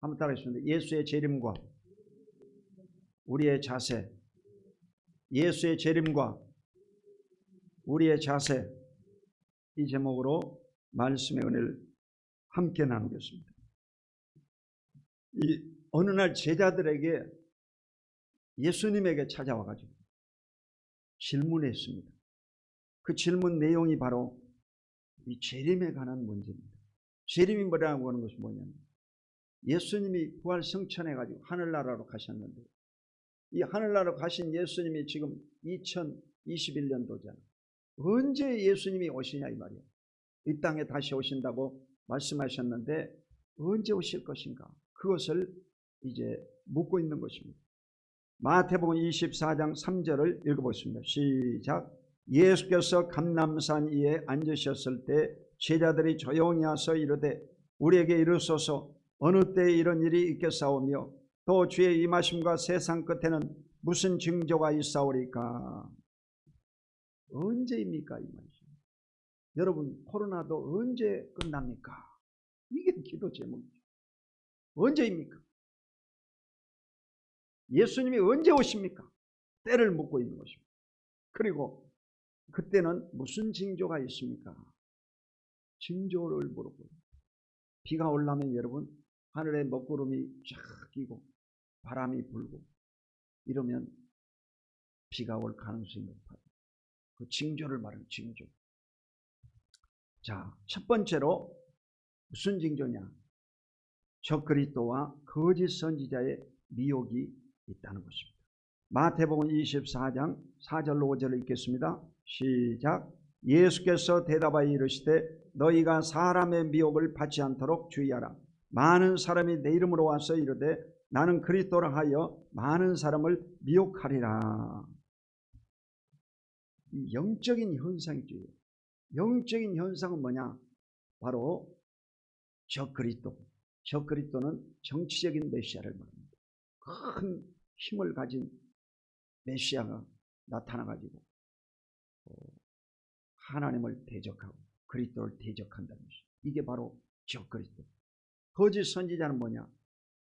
한번 따라하겠습니다. 예수의 재림과 우리의 자세. 예수의 재림과 우리의 자세. 이 제목으로 말씀의 은혜를 함께 나누겠습니다. 어느 날 제자들에게 예수님에게 찾아와가지고 질문했습니다. 그 질문 내용이 바로 이 재림에 관한 문제입니다. 재림이 뭐라고 하는 것이 뭐냐면, 예수님이 부활 승천해가지고 하늘나라로 가셨는데, 이 하늘나라로 가신 예수님이 지금 2021년도잖아요. 언제 예수님이 오시냐 이 말이에요. 이 땅에 다시 오신다고 말씀하셨는데 언제 오실 것인가? 그것을 이제 묻고 있는 것입니다. 마태복음 24장 3절을 읽어보겠습니다. 시작. 예수께서 감람산 위에 앉으셨을 때 제자들이 조용히 와서 이르되 우리에게 이르소서 어느 때에 이런 일이 있겠사오며 또 주의 임하심과 세상 끝에는 무슨 징조가 있사오리까? 언제입니까 이 말이죠. 여러분, 코로나도 언제 끝납니까? 이게 기도 제목이죠. 언제입니까? 예수님이 언제 오십니까? 때를 묻고 있는 것입니다. 그리고 그때는 무슨 징조가 있습니까? 징조를 물어보고, 비가 올라면 여러분 하늘에 먹구름이 쫙 끼고 바람이 불고 이러면 비가 올 가능성이 높아요. 그 징조를 말하는 징조. 자, 첫 번째로 무슨 징조냐? 적그리스도와 거짓 선지자의 미혹이 있다는 것입니다. 마태복음 24장 4절로 5절을 읽겠습니다. 시작. 예수께서 대답하여 이르시되 너희가 사람의 미혹을 받지 않도록 주의하라. 많은 사람이 내 이름으로 와서 이르되 나는 그리스도라 하여 많은 사람을 미혹하리라. 이 영적인 현상이죠. 영적인 현상은 뭐냐? 바로 적그리스도. 적그리스도는 정치적인 메시아를 말합니다. 큰 힘을 가진 메시아가 나타나가지고 하나님을 대적하고 그리스도를 대적한다는 것이죠. 이게 바로 적그리스도. 거짓 선지자는 뭐냐?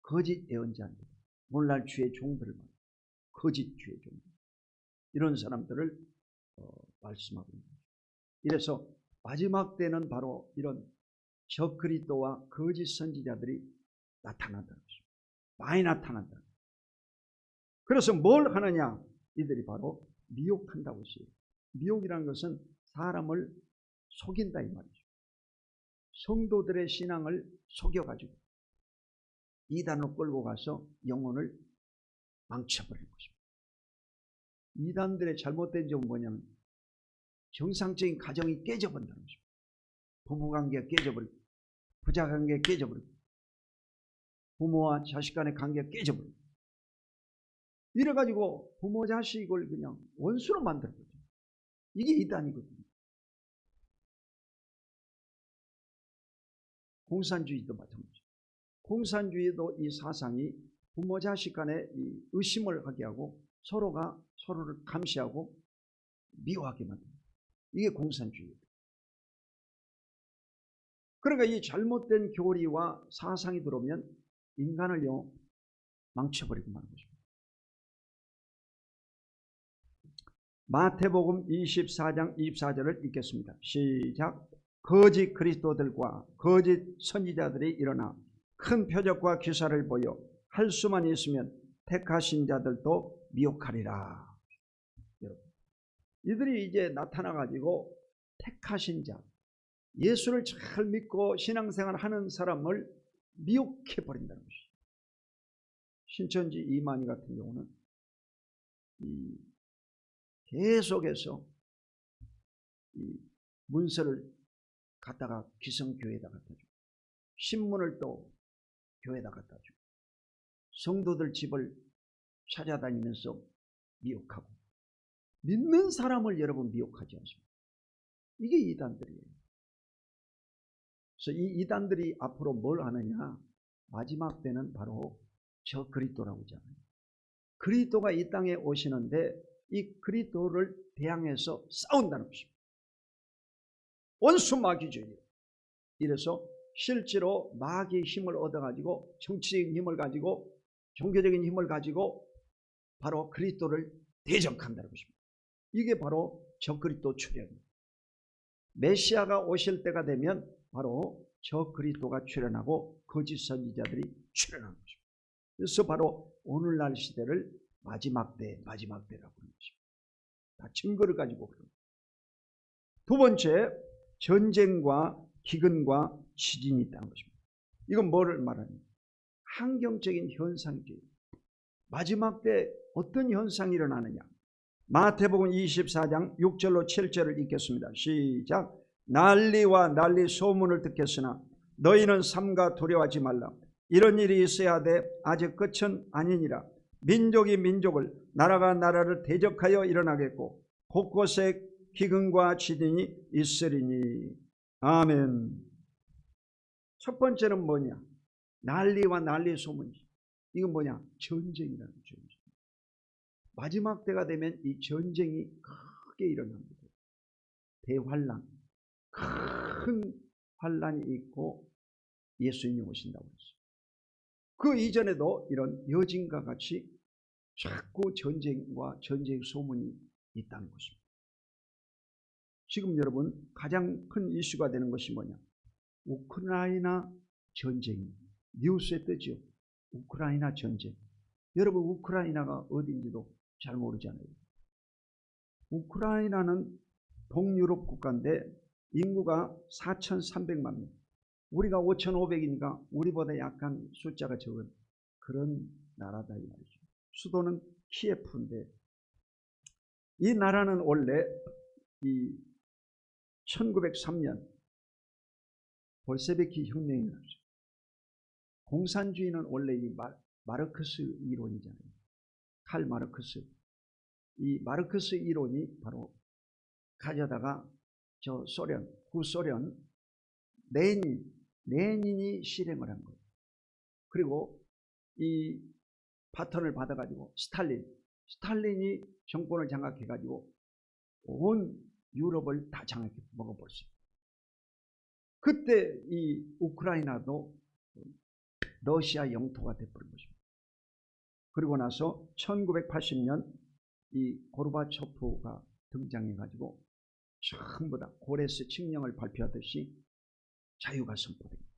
거짓 예언자입니다. 오늘날 주의 종들을 말합니다. 거짓 주의 종들. 이런 사람들을 말씀하고 있는 거죠. 이래서 마지막 때는 바로 이런 적그리스도와 거짓 선지자들이 나타난다는 것입니다. 많이 나타난다. 그래서 뭘 하느냐? 이들이 바로 미혹한다고 했어요. 미혹이라는 것은 사람을 속인다 이 말이죠. 성도들의 신앙을 속여가지고 이단으로 끌고 가서 영혼을 망쳐버리는 것입니다. 이단들의 잘못된 점은 뭐냐면 정상적인 가정이 깨져버린다는 것입니다. 부부관계가 깨져버리고 부자관계가 깨져버리고 부모와 자식 간의 관계가 깨져버리고 이래가지고 부모 자식을 그냥 원수로 만들거든요. 이게 이단이거든요. 공산주의도 마찬가지죠. 공산주의도 이 사상이 부모 자식 간에 이 의심을 하게 하고 서로가 서로를 감시하고 미워하게 만듭니다. 이게 공산주의예요. 그러니까 이 잘못된 교리와 사상이 들어오면 인간을요 망쳐버리고 마는 것입니다. 마태복음 24장 24절을 읽겠습니다. 시작. 거짓 그리스도들과 거짓 선지자들이 일어나 큰 표적과 기사를 보여 할 수만 있으면 택하신 자들도 미혹하리라. 여러분, 이들이 이제 나타나가지고 택하신 자, 예수를 잘 믿고 신앙생활 하는 사람을 미혹해버린다는 것이죠. 신천지 이만희 같은 경우는 계속해서 이 문서를 갖다가 기성교회에다 갖다 주고 신문을 또 교회에다 갖다 주고 성도들 집을 찾아다니면서 미혹하고 믿는 사람을 여러분 미혹하지 않습니까? 이게 이단들이에요. 그래서 이 이단들이 앞으로 뭘 하느냐? 마지막 때는 바로 저 그리스도라고 하잖아요. 그리스도가 이 땅에 오시는데 이 그리스도를 대항해서 싸운다는 것입니다. 원수 마귀주의. 이래서 실제로 마귀의 힘을 얻어가지고 정치적인 힘을 가지고 종교적인 힘을 가지고 바로 그리스도를 대적한다는 것입니다. 이게 바로 적그리스도 출현입니다. 메시아가 오실 때가 되면 바로 적그리스도가 출현하고 거짓 선지자들이 출현하는 것입니다. 그래서 바로 오늘날 시대를 마지막 때라고 하는 것입니다. 다 증거를 가지고 그런 것입니다. 두 번째, 전쟁과 기근과 지진이 있다는 것입니다. 이건 뭐를 말하냐? 환경적인 현상이죠. 마지막 때 어떤 현상이 일어나느냐? 마태복음 24장 6절로 7절을 읽겠습니다. 시작. 난리와 난리 소문을 듣겠으나 너희는 삼가 두려워하지 말라. 이런 일이 있어야 돼 아직 끝은 아니니라. 민족이 민족을, 나라가 나라를 대적하여 일어나겠고 곳곳에 기근과 지진이 있으리니. 아멘. 첫 번째는 뭐냐? 난리와 난리 소문이지. 이건 뭐냐? 전쟁이라는 전쟁. 마지막 때가 되면 이 전쟁이 크게 일어납니다. 대환란, 큰 환란이 있고 예수님이 오신다고 했어요. 그 이전에도 이런 여진과 같이 자꾸 전쟁과 전쟁 소문이 있다는 것입니다. 지금 여러분 가장 큰 이슈가 되는 것이 뭐냐? 우크라이나 전쟁입니다. 뉴스에 뜨죠. 우크라이나 전쟁. 여러분 우크라이나가 어딘지도 잘 모르잖아요. 우크라이나는 동유럽 국가인데 인구가 4,300만 명. 우리가 5,500이니까 우리보다 약간 숫자가 적은 그런 나라다 이 말이죠. 수도는 키예프인데 이 나라는 원래 이 1903년 볼셰비키 혁명이 났죠. 공산주의는 원래 이 마르크스 이론이잖아요. 칼 마르크스. 이 마르크스 이론이 바로 가져다가 저 소련, 구소련 레닌이 실행을 한 거예요. 그리고 이 바톤을 받아가지고 스탈린이 정권을 장악해가지고 온 유럽을 다 장악해 먹어버렸어요. 그때 이 우크라이나도 러시아 영토가 돼버린 것입니다. 그리고 나서 1980년 이 고르바초프가 등장해가지고 전부 다 고레스 칙령을 발표하듯이 자유가 선포됩니다.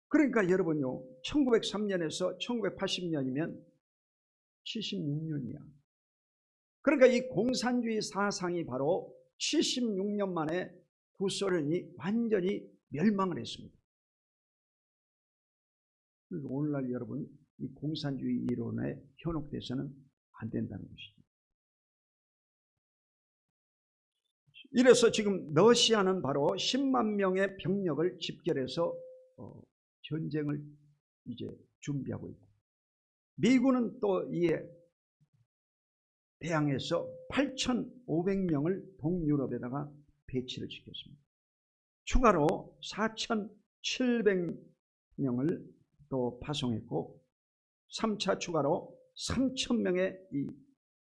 그러니까 여러분요, 1903년에서 1980년이면 76년이야. 그러니까 이 공산주의 사상이 바로 76년 만에 구소련이 완전히 멸망을 했습니다. 그래서 오늘날 여러분 이 공산주의 이론에 현혹돼서는 안 된다는 것이죠. 이래서 지금 러시아는 바로 10만 명의 병력을 집결해서 전쟁을 이제 준비하고 있고, 미군은 또 이에 대항해서 8,500명을 동유럽에다가 배치를 시켰습니다. 추가로 4,700명을 또 파송했고 3차 추가로 3,000명의 이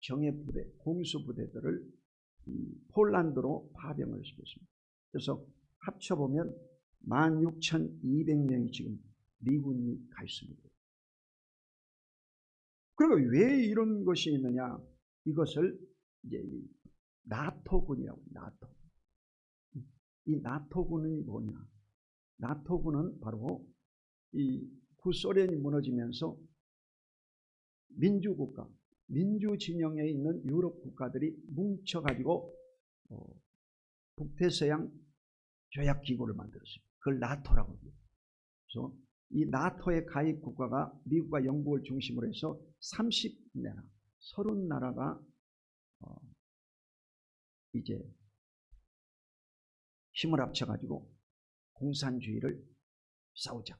정예부대, 공수부대들을 이 폴란드로 파병을 시켰습니다. 그래서 합쳐보면 16,200명이 지금 미군이 가 있습니다. 그리고 왜 이런 것이 있느냐? 이것을 이제 나토군이라고. 이 나토군이 뭐냐? 나토군은 바로 이 구소련이 무너지면서 민주국가, 민주진영에 있는 유럽 국가들이 뭉쳐가지고 북대서양 조약기구를 만들었어요. 그걸 나토라고 합니다. 그래서 이 나토의 가입 국가가 미국과 영국을 중심으로 해서 30나라, 30나라가 이제 힘을 합쳐가지고 공산주의를 싸우자.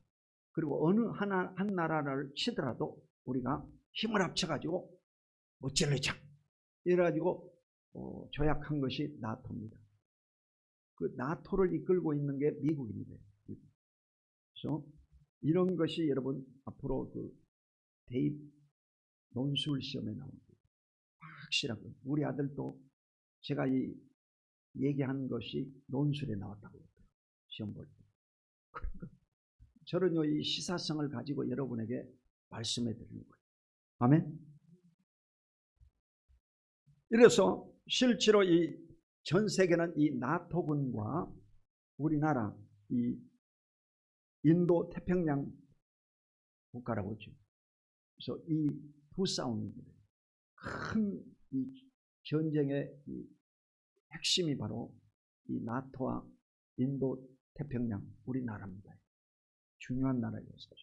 그리고 어느 한 나라를 치더라도 우리가 힘을 합쳐가지고 어쩌려자. 이래가지고 조약한 것이 나토입니다. 그 나토를 이끌고 있는 게 미국입니다. 그래서 이런 것이 여러분 앞으로 그 대입 논술 시험에 나옵니다. 확실하고 우리 아들도 제가 이 얘기한 것이 논술에 나왔다고 했더라고요. 시험 볼 때. 저는요 이 시사성을 가지고 여러분에게 말씀해 드리는 거예요. 아멘. 이래서 실제로 이 전 세계는 이 나토군과 우리나라 이 인도 태평양 국가라고 하죠. 그래서 이 두 싸움이 큰 이 전쟁의 이 핵심이 바로 이 나토와 인도 태평양 우리나라입니다. 중요한 나라였어요.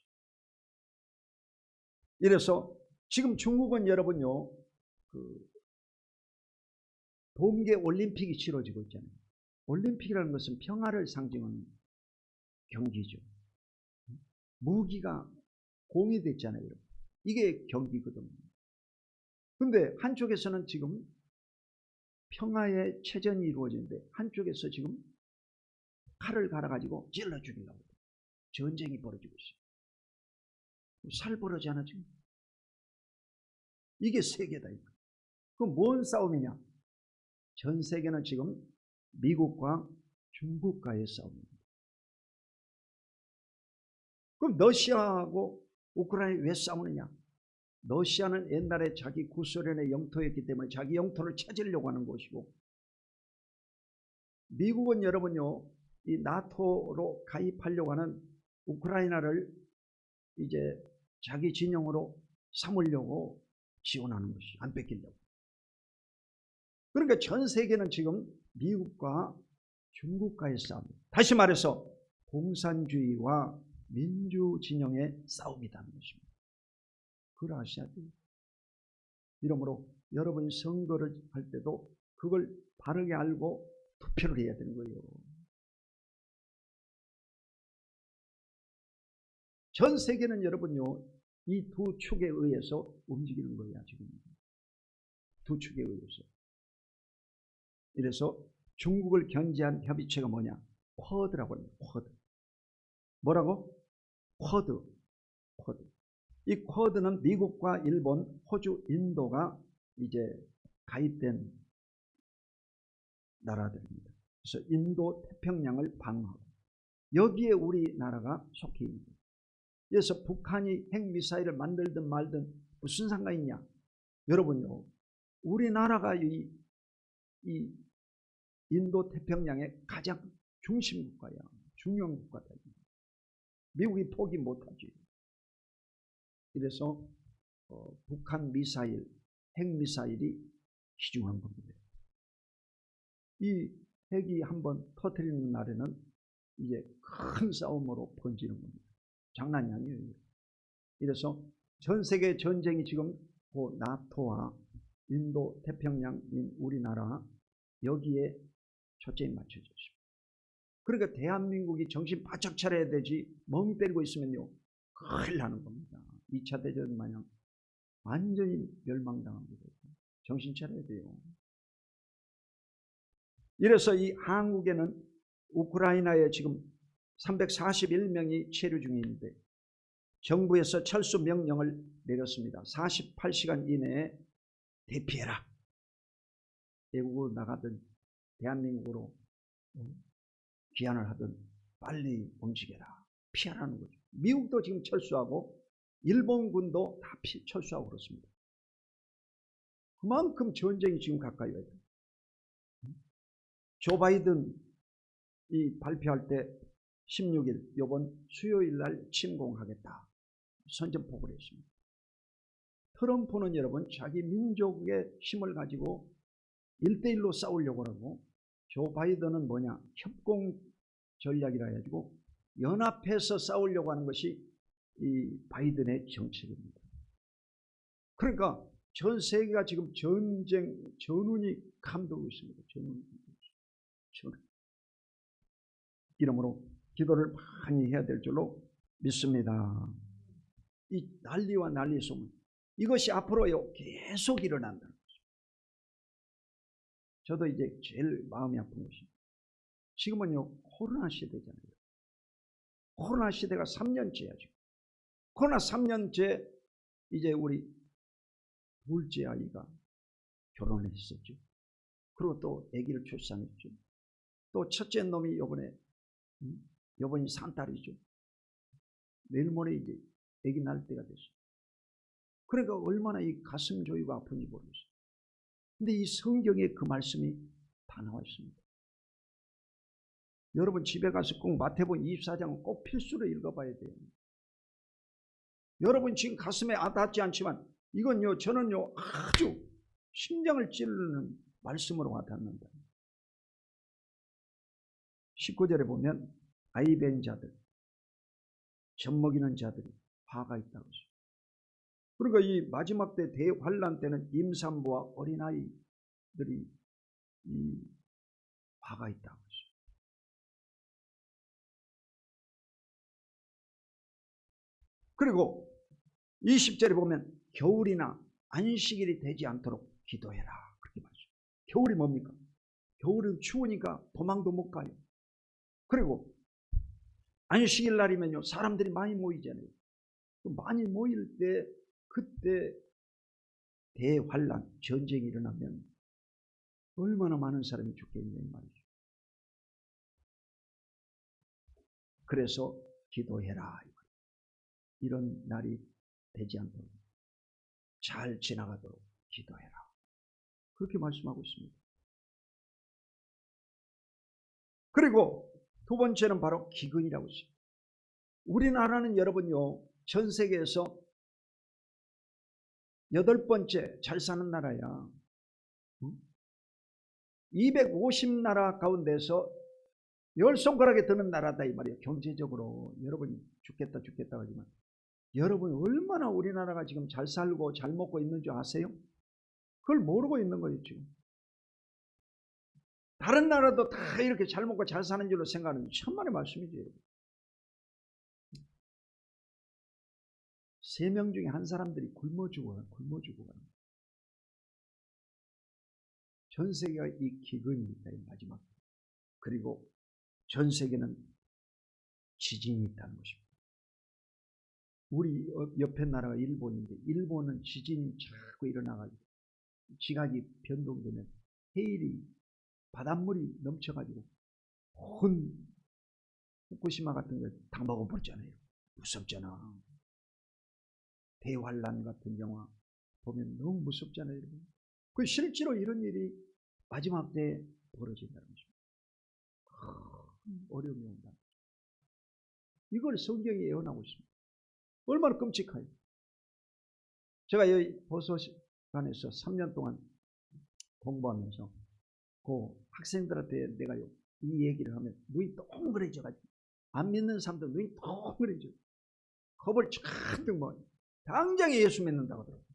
이래서 지금 중국은 여러분요 그 동계 올림픽이 치러지고 있잖아요. 올림픽이라는 것은 평화를 상징하는 경기죠. 무기가 공유됐잖아요. 이게 경기거든요. 그런데 한쪽에서는 지금 평화의 체전이 이루어지는데 한쪽에서 지금 칼을 갈아가지고 찔러 죽이려고 전쟁이 벌어지고 있어요. 살벌하지 않아 지금? 이게 세계다. 그럼 뭔 싸움이냐? 전 세계는 지금 미국과 중국과의 싸움입니다. 그럼 러시아하고 우크라이나 왜 싸우느냐? 러시아는 옛날에 자기 구소련의 영토였기 때문에 자기 영토를 찾으려고 하는 것이고, 미국은 여러분요 이 나토로 가입하려고 하는 우크라이나를 이제 자기 진영으로 삼으려고 지원하는 것이, 안 뺏기려고. 그러니까 전 세계는 지금 미국과 중국과의 싸움입니다. 다시 말해서 공산주의와 민주 진영의 싸움이라는 것입니다. 그걸 아셔야 돼요. 이러므로 여러분이 선거를 할 때도 그걸 바르게 알고 투표를 해야 되는 거예요. 전 세계는 여러분요 이 두 축에 의해서 움직이는 거예요. 지금 두 축에 의해서. 이래서 중국을 견제한 협의체가 뭐냐? 쿼드라고 합니다. 쿼드. 뭐라고? 쿼드. 이 쿼드는 미국과 일본, 호주, 인도가 이제 가입된 나라들입니다. 그래서 인도 태평양을 방어하고 여기에 우리나라가 속해 있는 거예요. 그래서 북한이 핵미사일을 만들든 말든 무슨 상관이 있냐? 여러분요, 우리나라가 이 인도 태평양의 가장 중심 국가야. 중요한 국가다. 미국이 포기 못하지. 이래서 북한 미사일, 핵미사일이 귀중한 겁니다. 이 핵이 한번 터뜨리는 날에는 이제 큰 싸움으로 번지는 겁니다. 장난이 아니에요. 이래서 전 세계 전쟁이 지금 그 나토와 인도 태평양인 우리나라 여기에 초점이 맞춰져 있습니다. 그러니까 대한민국이 정신 바짝 차려야 되지, 멍 때리고 있으면요 큰일 나는 겁니다. 2차 대전 마냥 완전히 멸망당합니다. 정신 차려야 돼요. 이래서 이 한국에는 우크라이나에 지금 341명이 체류 중에 있는데 정부에서 철수 명령을 내렸습니다. 48시간 이내에 대피해라. 외국으로 나가든 대한민국으로 귀환을 하든 빨리 움직여라. 피하라는 거죠. 미국도 지금 철수하고 일본군도 다 철수하고 그렇습니다. 그만큼 전쟁이 지금 가까이 와요. 조 바이든이 발표할 때 16일 이번 수요일 날 침공하겠다 선전포고를 했습니다. 트럼프는 여러분 자기 민족의 힘을 가지고 1대1로 싸우려고 하고, 조 바이든은 뭐냐? 협공 전략이라 해가지고 연합해서 싸우려고 하는 것이 이 바이든의 정책입니다. 그러니까 전 세계가 지금 전쟁 전운이 감돌고 있습니다. 전운. 이러므로 기도를 많이 해야 될 줄로 믿습니다. 이 난리와 난리 소문, 이것이 앞으로요 계속 일어난다는 거죠. 저도 이제 제일 마음이 아픈 것이 지금은요 코로나 시대잖아요. 코로나 시대가 3년째야 지금. 코로나 3년째 이제 우리 둘째 아이가 결혼을 했었죠. 그리고 또 아기를 출산했죠. 또 첫째 놈이 요번이 산딸이죠. 내일 모레 이제 아기 날 때가 됐어요. 그러니까 얼마나 이 가슴 조이고 아픈지 모르겠어요. 근데 이 성경에 그 말씀이 다 나와 있습니다. 여러분 집에 가서 꼭 마태복음 24장은 꼭 필수로 읽어봐야 돼요. 여러분 지금 가슴에 와닿지 않지만 이건요, 저는요 아주 심장을 찌르는 말씀으로 와닿는다. 19절에 보면 아이벤 자들, 젖먹이는 자들이 화가 있다고 했어요. 그러니까 이 마지막 때 대환란 때는 임산부와 어린아이들이 이 화가 있다고 했어요. 그리고 20절에 보면 겨울이나 안식일이 되지 않도록 기도해라. 그렇게 말해요. 겨울이 뭡니까? 겨울은 추우니까 도망도 못 가요. 그리고 안식일 날이면요 사람들이 많이 모이잖아요. 많이 모일 때 그때 대환란 전쟁이 일어나면 얼마나 많은 사람이 죽겠냐 이 말이죠. 그래서 기도해라. 이런 날이 되지 않도록 잘 지나가도록 기도해라. 그렇게 말씀하고 있습니다. 그리고 두 번째는 바로 기근이라고 했어요. 우리나라는 여러분요 전 세계에서 8번째 잘 사는 나라야. 250나라 가운데서 10손가락에 드는 나라다 이 말이에요. 경제적으로 여러분이 죽겠다 하지만 여러분 얼마나 우리나라가 지금 잘 살고 잘 먹고 있는 줄 아세요? 그걸 모르고 있는 거예요 지금. 다른 나라도 다 이렇게 잘 먹고 잘 사는 줄로 생각하는 천만의 말씀이죠. 3명 중에 한 사람들이 굶어 죽어요. 전 세계가 이 기근입니다. 이 마지막. 그리고 전 세계는 지진이 있다는 것입니다. 우리 옆에 나라가 일본인데 일본은 지진이 자꾸 일어나가지고 지각이 변동되면 해일이 바닷물이 넘쳐가지고 온 후쿠시마 같은 걸 다 먹어버렸잖아요. 무섭잖아. 대환란 같은 영화 보면 너무 무섭잖아요. 그 실제로 이런 일이 마지막 때에 벌어진다는 것입니다. 어려움이 온다. 이걸 성경이 예언하고 있습니다. 얼마나 끔찍해요. 제가 여기 보소관에서 3년 동안 공부하면서 그 학생들한테 내가 이 얘기를 하면 눈이 동그래져가지고 안 믿는 사람들 눈이 동그래져. 겁을 잔뜩 먹어요. 당장 예수 믿는다고 하더라고요.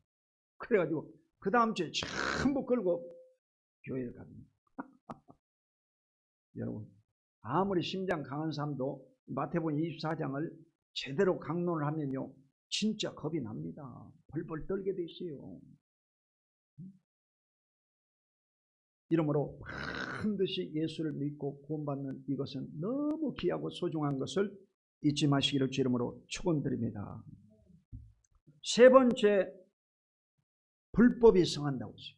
그래가지고 그 다음 주에 전부 끌고 교회를 갑니다. 여러분 아무리 심장 강한 사람도 마태복음 24장을 제대로 강론을 하면요 진짜 겁이 납니다. 벌벌 떨게 돼 있어요. 이러므로 반드시 예수를 믿고 구원받는 이것은 너무 귀하고 소중한 것을 잊지 마시기를 주 이름으로 축원드립니다. 세 번째, 불법이 성한다고 했어요.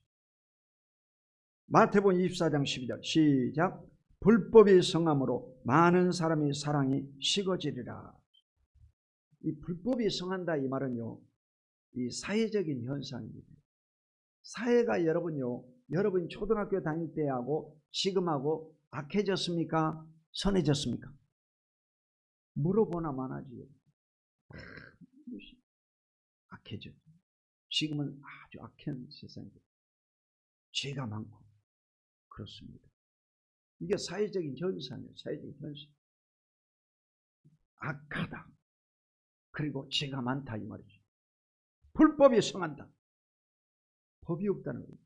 마태복음 24장 12절 시작. 불법이 성함으로 많은 사람의 사랑이 식어지리라. 이 불법이 성한다 이 말은요 이 사회적인 현상입니다. 사회가 여러분요 여러분 초등학교 다닐 때하고 지금하고 악해졌습니까? 선해졌습니까? 물어보나 마나지요. 악해졌죠. 지금은 아주 악한 세상이죠. 죄가 많고 그렇습니다. 이게 사회적인 현상이에요. 사회적인 현상. 악하다. 그리고 죄가 많다 이 말이죠. 불법이 성한다. 법이 없다는 거예요.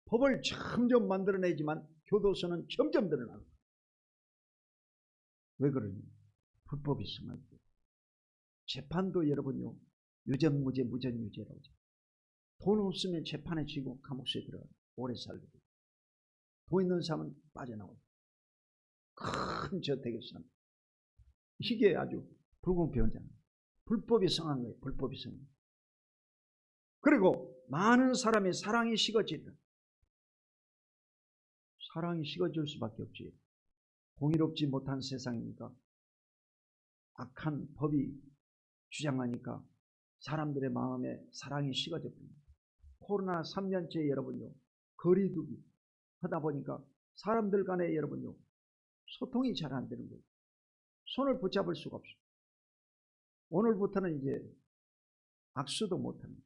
법을 점점 만들어내지만 교도소는 점점 늘어나고. 왜 그러냐? 불법이 성할 때. 재판도 여러분요. 유전무죄, 무전유죄라고 하죠. 돈 없으면 재판에 지고 감옥소에 들어가요. 오래 살게 돼요. 돈 있는 사람은 빠져나오고. 큰 저택에 사는. 이게 아주 불공평하잖아요. 불법이 성한 거예요. 불법이 성한 거예요. 그리고 많은 사람의 사랑이 식어지다. 사랑이 식어질 수밖에 없지. 공의롭지 못한 세상이니까 악한 법이 주장하니까 사람들의 마음에 사랑이 식어져 버립니다. 코로나 3년째 여러분요, 거리두기 하다 보니까 사람들 간에 여러분요, 소통이 잘 안 되는 거예요. 손을 붙잡을 수가 없어요. 오늘부터는 이제 악수도 못합니다.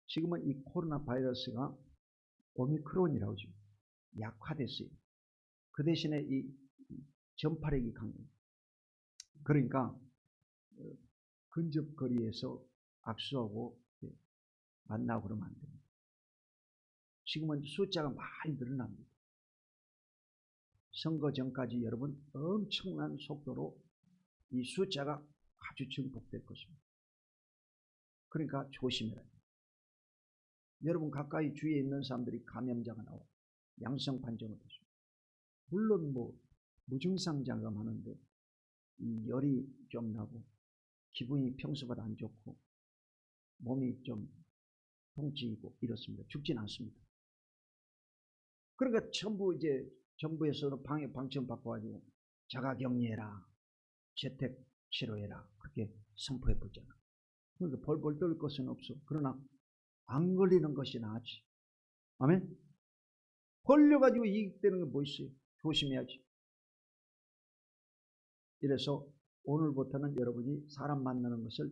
지금은 이 코로나 바이러스가 오미크론이라고 지금 약화됐어요. 그 대신에 이 전파력이 강해요. 그러니까 근접 거리에서 악수하고 만나고 그러면 안 됩니다. 지금은 숫자가 많이 늘어납니다. 선거 전까지 여러분 엄청난 속도로 이 숫자가 아주 증폭될 것입니다. 그러니까 조심해야 돼요. 여러분 가까이 주위에 있는 사람들이 감염자가 나오고 양성 판정을 했습니다. 물론 무증상 장감하는데 이 열이 좀 나고 기분이 평소보다 안 좋고 몸이 좀 통증이고 이렇습니다. 죽진 않습니다. 그러니까 전부 이제 정부에서는 방역 방침 바꿔가지고 자가격리해라, 재택 치료해라 그렇게 선포해 보잖아. 그러니까 벌벌 떨 것은 없어. 그러나 안 걸리는 것이 나았지. 아멘. 걸려가지고 이익되는 게 뭐 있어요? 조심해야지. 이래서 오늘부터는 여러분이 사람 만나는 것을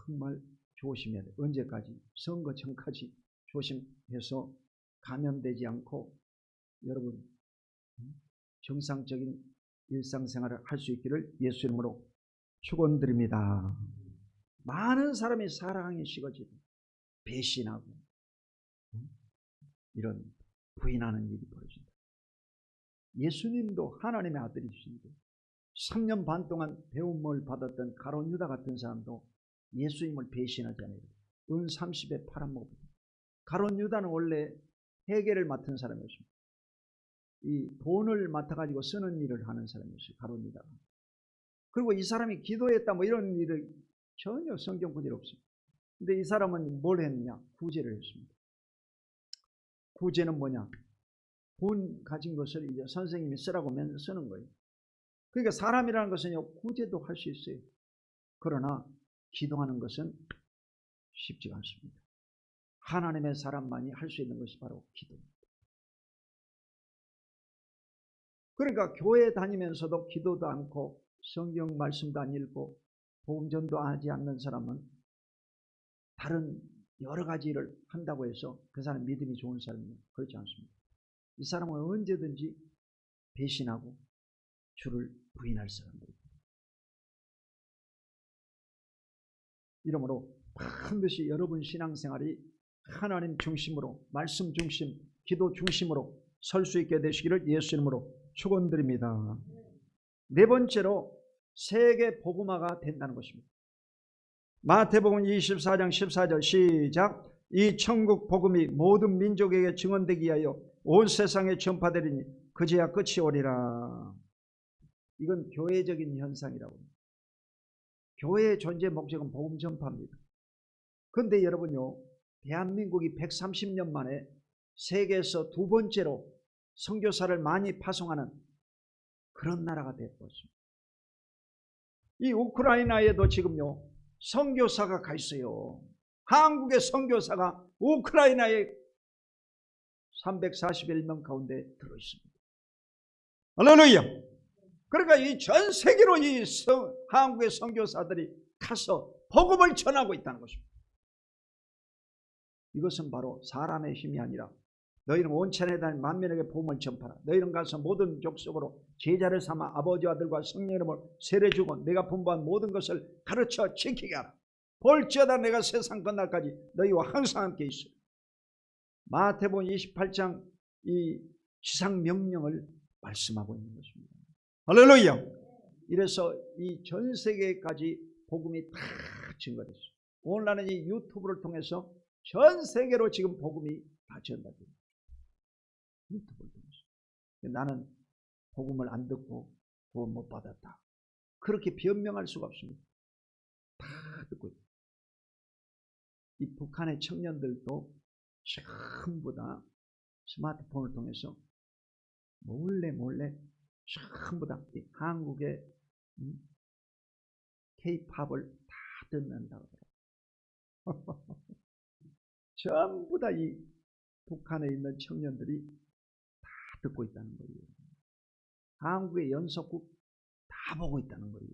정말 조심해야 돼요. 언제까지? 선거 전까지 조심해서 감염되지 않고 여러분 정상적인 일상생활을 할 수 있기를 예수 이름으로 축원드립니다. 많은 사람이 사랑이 식어지고 배신하고 이런 부인하는 일이 벌어진다. 예수님도 하나님의 아들이신데 3년 반 동안 배움을 받았던 가룟 유다 같은 사람도 예수님을 배신하잖아요. 은 30에 팔아먹었다. 가룟 유다는 원래 회계를 맡은 사람이었습니다. 이 돈을 맡아가지고 쓰는 일을 하는 사람이었어요. 가룟 유다가. 그리고 이 사람이 기도했다 뭐 이런 일을 전혀 성경 구절이 없습니다. 근데 이 사람은 뭘 했느냐? 구제를 했습니다. 구제는 뭐냐? 돈 가진 것을 이제 선생님이 쓰라고 하면 쓰는 거예요. 그러니까 사람이라는 것은요, 구제도 할 수 있어요. 그러나 기도하는 것은 쉽지가 않습니다. 하나님의 사람만이 할 수 있는 것이 바로 기도입니다. 그러니까 교회 다니면서도 기도도 않고 성경 말씀도 안 읽고 복음전도 하지 않는 사람은 다른 여러 가지 일을 한다고 해서 그 사람 믿음이 좋은 사람이에요. 그렇지 않습니다. 이 사람은 언제든지 배신하고 주를 부인할 사람들입니다. 이러므로 반드시 여러분 신앙생활이 하나님 중심으로 말씀 중심, 기도 중심으로 설 수 있게 되시기를 예수 이름으로 축원드립니다. 네 번째로 세계 복음화가 된다는 것입니다. 마태복음 24장 14절 시작. 이 천국 복음이 모든 민족에게 증언되기 위하여 온 세상에 전파되리니 그제야 끝이 오리라. 이건 교회적인 현상이라고 합니다. 교회의 존재 목적은 복음 전파입니다. 그런데 여러분요, 대한민국이 130년 만에 세계에서 두 번째로 선교사를 많이 파송하는 그런 나라가 되었습니다. 이 우크라이나에도 지금요 선교사가 가 있어요. 한국의 선교사가 우크라이나에 341명 가운데 들어 있습니다. 할렐루야. 그러니까 이 전 세계로 이 한국의 선교사들이 가서 복음을 전하고 있다는 것입니다. 이것은 바로 사람의 힘이 아니라 너희는 온천에 다닌 만민에게 복음을 전파라. 너희는 가서 모든 족속으로 제자를 삼아 아버지와 아들과 성령의 이름으로 세례주고 내가 분부한 모든 것을 가르쳐 지키게 하라. 볼지어다 내가 세상 끝날까지 너희와 항상 함께 있으리. 마태복음 28장 이 지상명령을 말씀하고 있는 것입니다. 할렐루야. 이래서 이 전 세계까지 복음이 다 증거됐어요. 오늘날은 이 유튜브를 통해서 전 세계로 지금 복음이 다 전달됩니다. 유튜브를 통해서. 나는 복음을 안 듣고 구원 못 받았다. 그렇게 변명할 수가 없습니다. 다 듣고 있다. 이 북한의 청년들도 전부 다 스마트폰을 통해서 몰래 전부 다 한국의 K-팝을 다 듣는다고 그래요. 전부 다 이 북한에 있는 청년들이 다 듣고 있다는 거예요. 한국의 연속극 다 보고 있다는 거예요.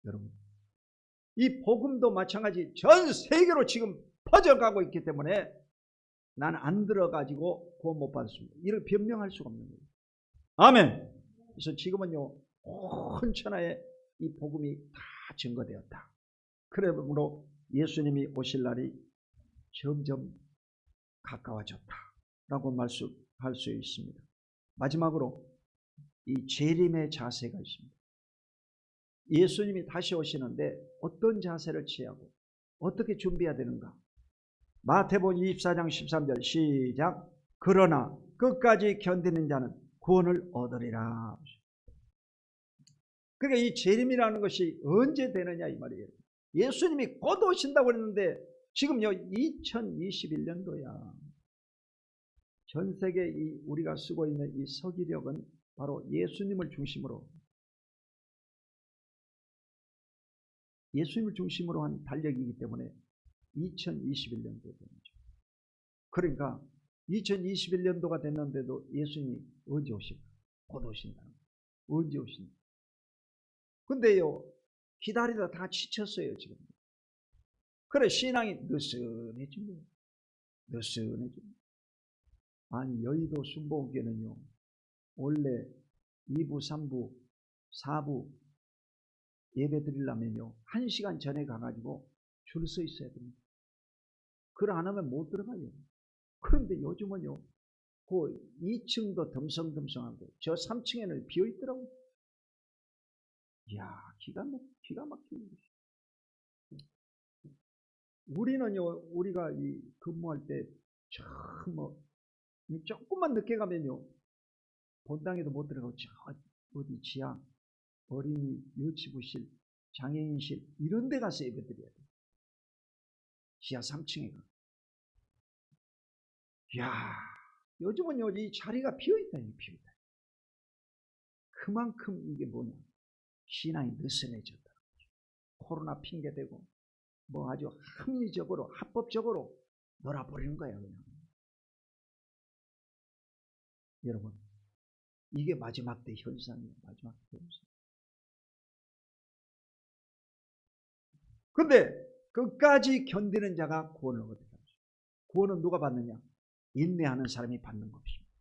여러분, 이 복음도 마찬가지 전 세계로 지금 퍼져가고 있기 때문에 나는 안 들어가지고 구원 못 받았습니다. 이를 변명할 수가 없는 거예요. 아멘. 그래서 지금은요, 온 천하에 이 복음이 다 증거되었다. 그러므로 예수님이 오실 날이 점점 가까워졌다라고 말씀할 수 있습니다. 마지막으로 이 재림의 자세가 있습니다. 예수님이 다시 오시는데 어떤 자세를 취하고 어떻게 준비해야 되는가? 마태복음 24장 13절 시작. 그러나 끝까지 견디는 자는 구원을 얻으리라. 그러니까 이 재림이라는 것이 언제 되느냐 이 말이에요. 예수님이 곧 오신다고 그랬는데 지금요 2021년도야. 전 세계 우리가 쓰고 있는 이 서기력은 바로 예수님을 중심으로 한 달력이기 때문에 2021년도에 되는 거죠. 그러니까 2021년도가 됐는데도 예수님이 언제 오실까? 곧 오신다는 거예요. 언제 오신다. 근데요 기다리다 다 지쳤어요 지금. 그래 신앙이 느슨해집니다. 느슨해집니다. 아니 여의도 순복음교회는요 원래 2부, 3부, 4부 예배 드리려면요 1시간 전에 가가지고 줄 서 있어야 됩니다. 그걸 안 하면 못 들어가요. 그런데 요즘은요 그 2층도 덤성덤성하고 저 3층에는 비어있더라고요. 이야 기가 막히는 것이. 우리는요 우리가 이 근무할 때 참 조금만 늦게 가면요 본당에도 못 들어가고 저 어디 지하 어린이 유치부실 장애인실 이런 데 가서 예배 드려야 돼요. 지하 3층에 가. 이야 요즘은요 이 자리가 비어있다. 비어있다. 그만큼 이게 뭐냐 신앙이 느슨해졌다. 코로나 핑계대고 뭐 아주 합리적으로 합법적으로 놀아버리는 거예요. 그냥. 여러분 이게 마지막 때 현상이에요. 마지막 때 현상. 근데 끝까지 견디는 자가 구원을 얻게 됩니다. 구원은 누가 받느냐? 인내하는 사람이 받는 것입니다.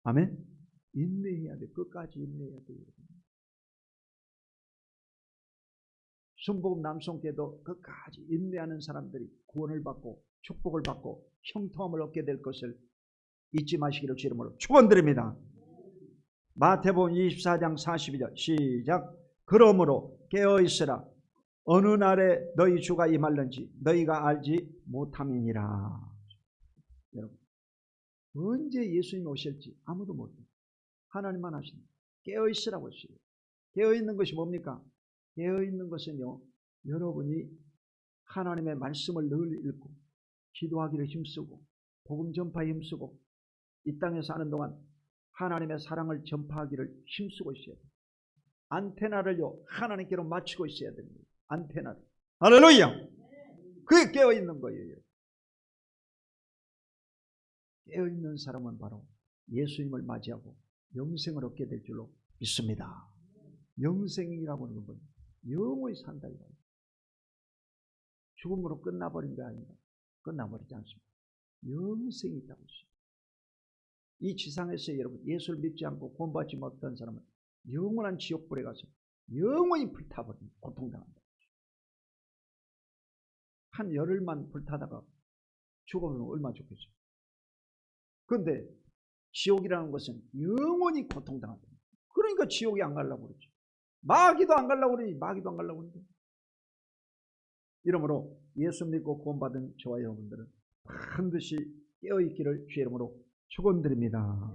아멘? 인내해야 돼. 끝까지 인내해야 돼요. 순복음 남성께도 끝까지 인내하는 사람들이 구원을 받고 축복을 받고 형통함을 얻게 될 것을 잊지 마시기를 주 이름으로 축원드립니다. 마태복음 24장 42절 시작. 그러므로 깨어있으라. 어느 날에 너희 주가 임할는지 너희가 알지 못함이니라. 여러분 언제 예수님이 오실지 아무도 모르요. 하나님만 아십니다. 깨어있으라고 했어요. 깨어있는 것이 뭡니까? 깨어있는 것은요 여러분이 하나님의 말씀을 늘 읽고 기도하기를 힘쓰고 복음 전파에 힘쓰고 이 땅에 사는 동안 하나님의 사랑을 전파하기를 힘쓰고 있어야 돼요. 안테나를요 하나님께로 맞추고 있어야 됩니다. 안테나를. 할렐루야. 그게 깨어있는 거예요. 깨어있는 사람은 바로 예수님을 맞이하고 영생을 얻게 될 줄로 믿습니다. 영생이라고 하는 건 영원히 산다 이거예요. 죽음으로 끝나버린 게 아니라 끝나버리지 않습니다. 영생이 있다고 있어요. 이 지상에서 여러분 예수를 믿지 않고 구원받지 못한 사람은 영원한 지옥불에 가서 영원히 불타버립니다. 고통당한다. 한 열흘만 불타다가 죽어버리면 얼마나 좋겠어요. 그런데 지옥이라는 것은 영원히 고통당한다. 그러니까 지옥에 안 가려고 그러죠. 마귀도 안 가려고 그러니 마귀도 안 가려고 그러는데. 이러므로 예수 믿고 구원받은 저와 여러분들은 반드시 깨어있기를 주 이름으로 축원드립니다.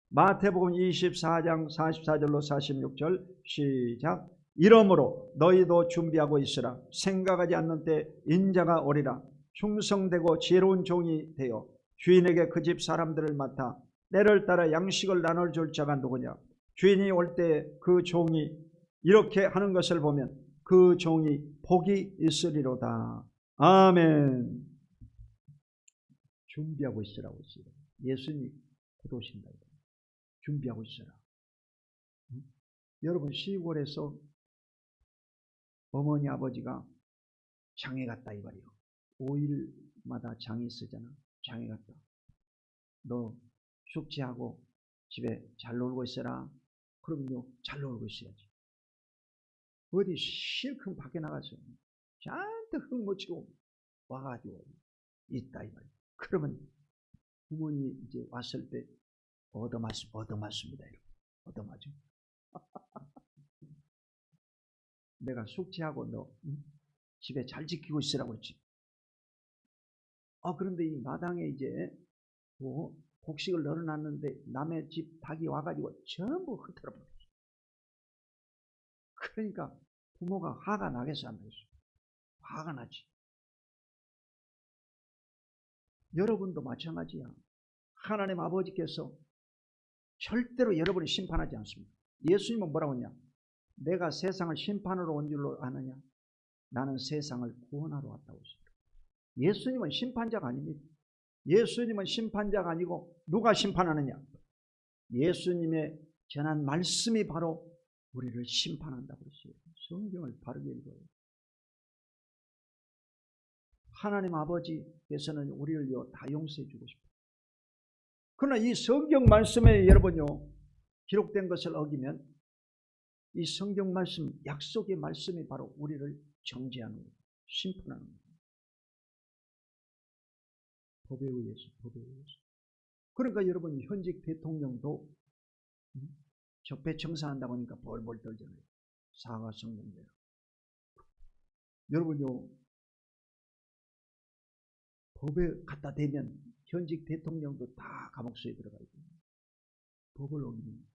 마태복음 24장 44절로 46절 시작. 이러므로 너희도 준비하고 있으라. 생각하지 않는 때 인자가 오리라. 충성되고 지혜로운 종이 되어 주인에게 그 집 사람들을 맡아 때를 따라 양식을 나눠줄 자가 누구냐? 주인이 올 때 그 종이 이렇게 하는 것을 보면 그 종이 복이 있으리로다. 아멘. 준비하고 있으라고 했어요. 예수님이 곧 오신다. 준비하고 있어라. 응? 여러분, 시골에서 어머니 아버지가 장에 갔다 이 말이요. 5일마다 장이 쓰잖아. 장에 갔다. 너 숙제하고 집에 잘 놀고 있어라. 그럼요, 잘 놀고 있어야지. 어디 실컷 밖에 나가서 잔뜩 흙묻히고 와가지고 있다 이 말이야. 그러면 부모님이 이제 왔을 때 얻어맞습니다. 이렇게 얻어맞음. 내가 숙제하고 너 집에 잘 지키고 있으라고 했지. 그런데 이 마당에 이제 곡식을 널어놨는데 남의 집 닭이 와가지고 전부 흩어버렸어. 그러니까 부모가 화가 나겠어 안 나겠어? 화가 나지. 여러분도 마찬가지야. 하나님 아버지께서 절대로 여러분을 심판하지 않습니다. 예수님은 뭐라고 했냐? 내가 세상을 심판으로 온 줄로 아느냐? 나는 세상을 구원하러 왔다고 했습니다. 예수님은 심판자가 아닙니다. 예수님은 심판자가 아니고 누가 심판하느냐? 예수님의 전한 말씀이 바로 우리를 심판한다고 했어요. 성경을 바르게 읽어요. 하나님 아버지께서는 우리를 다 용서해 주고 싶어요. 그러나 이 성경 말씀에 여러분요, 기록된 것을 어기면 이 성경 말씀, 약속의 말씀이 바로 우리를 정죄하는 거예요. 심판하는 거예요. 법에 의해서. 그러니까 여러분, 현직 대통령도 적폐청산한다고 하니까 벌벌 떨잖아요. 사과성명대로. 여러분요, 법에 갖다 대면 현직 대통령도 다 감옥수에 들어가야 돼요. 법을 어기면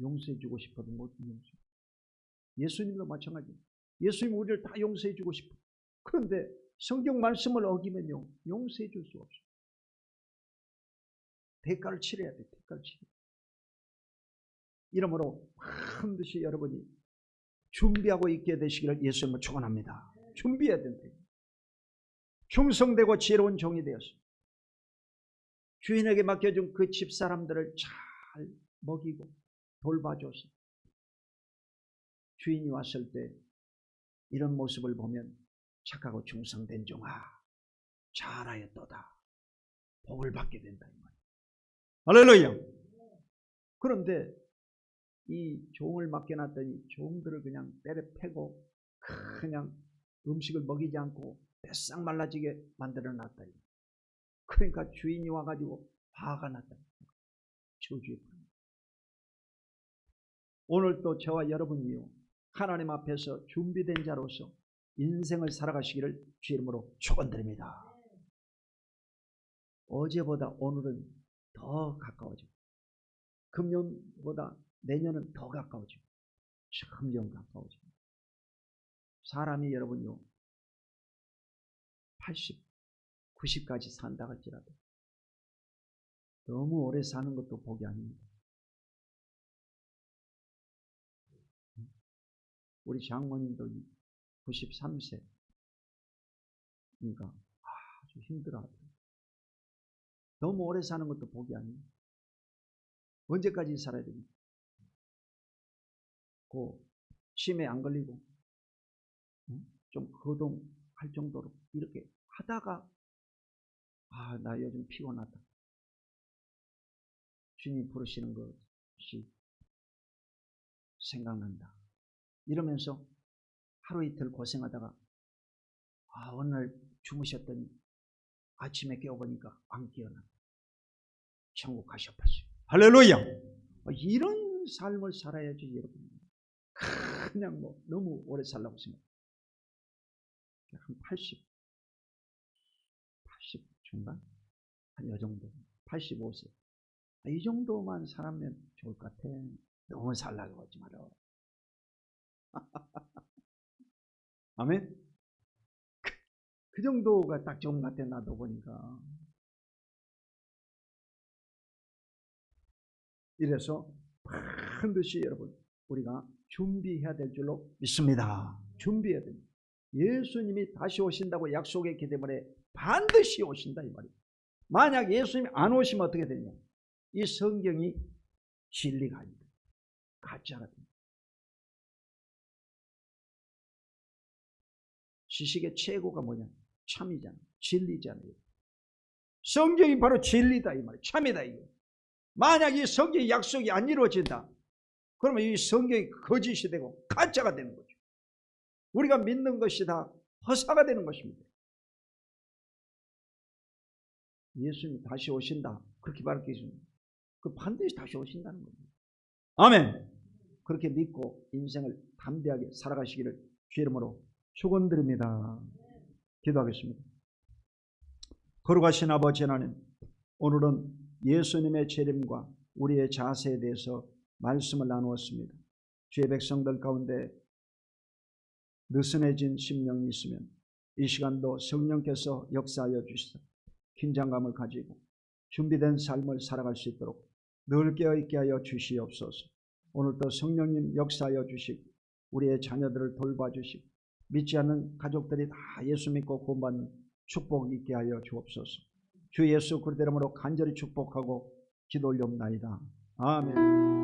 용서해주고 싶어도 못 용서해. 예수님도 마찬가지예요. 예수님 우리를 다 용서해주고 싶어. 그런데 성경 말씀을 어기면요, 용서해줄 수 없어요. 대가를 치러야 돼. 대가를 치러. 이러므로 반드시 여러분이 준비하고 있게 되시기를 예수님을 축원합니다. 준비해야 된다. 충성되고 지혜로운 종이 되었어. 주인에게 맡겨준 그 집사람들을 잘 먹이고 돌봐줘서 주인이 왔을 때 이런 모습을 보면 착하고 충성된 종아, 잘하였도다. 복을 받게 된다. 할렐루야. 그런데 이 종을 맡겨놨더니 종들을 그냥 때려 패고 그냥 음식을 먹이지 않고 뱃싹 말라지게 만들어놨다. 그러니까 주인이 와가지고 화가 났다. 저주에. 오늘 또 저와 여러분이요, 하나님 앞에서 준비된 자로서 인생을 살아가시기를 주 이름으로 축원드립니다. 어제보다 오늘은 더 가까워지고 금년보다 내년은 더 가까워지고 점점 가까워지고 사람이 여러분요 80, 90까지 산다 할지라도 너무 오래 사는 것도 복이 아닙니다. 우리 장모님도 93세 그러니까 아주 힘들어하더라고요. 너무 오래 사는 것도 복이 아닙니다. 언제까지 살아야 됩니까? 그 치매 안 걸리고 좀 거동할 정도로 이렇게 하다가 나 요즘 피곤하다. 주님 부르시는 것이 생각난다. 이러면서 하루 이틀 고생하다가 오늘 주무셨더니 아침에 깨어보니까 안 깨어났다. 천국 가셔버렸어요. 할렐루야. 이런 삶을 살아야지 여러분. 그냥 너무 오래 살라고 생각해요. 한 80 중반? 한 이 정도. 85세. 이 정도만 살면 좋을 것 같아. 너무 살라고 하지 마라. 아멘? 그 정도가 딱 좋은 것 같아, 나도 보니까. 이래서 반드시 여러분 우리가 준비해야 될 줄로 믿습니다. 준비해야 됩니다. 예수님이 다시 오신다고 약속했기 때문에 반드시 오신다 이 말이에요. 만약 예수님이 안 오시면 어떻게 되냐? 이 성경이 진리가 아닙니다. 가짜가 됩니다. 지식의 최고가 뭐냐? 참이잖아요. 진리잖아요. 성경이 바로 진리다 이 말이에요. 참이다 이게. 만약 이 성경의 약속이 안 이루어진다, 그러면 이 성경이 거짓이 되고 가짜가 되는 거죠. 우리가 믿는 것이 다 허사가 되는 것입니다. 예수님이 다시 오신다 그렇게 말했겠습니다. 그 반드시 다시 오신다는 겁니다. 아멘. 그렇게 믿고 인생을 담대하게 살아가시기를 주의 이름으로 축원드립니다. 기도하겠습니다. 거룩하신 아버지 하나님, 오늘은 예수님의 재림과 우리의 자세에 대해서 말씀을 나누었습니다. 주의 백성들 가운데 느슨해진 심령이 있으면 이 시간도 성령께서 역사하여 주시사 긴장감을 가지고 준비된 삶을 살아갈 수 있도록 늘 깨어있게 하여 주시옵소서. 오늘도 성령님 역사하여 주시고 우리의 자녀들을 돌봐주시고 믿지 않는 가족들이 다 예수 믿고 구원받는 축복 있게 하여 주옵소서. 주 예수 그리스도 이름으로 간절히 축복하고 기도 올려옵나이다. 아멘.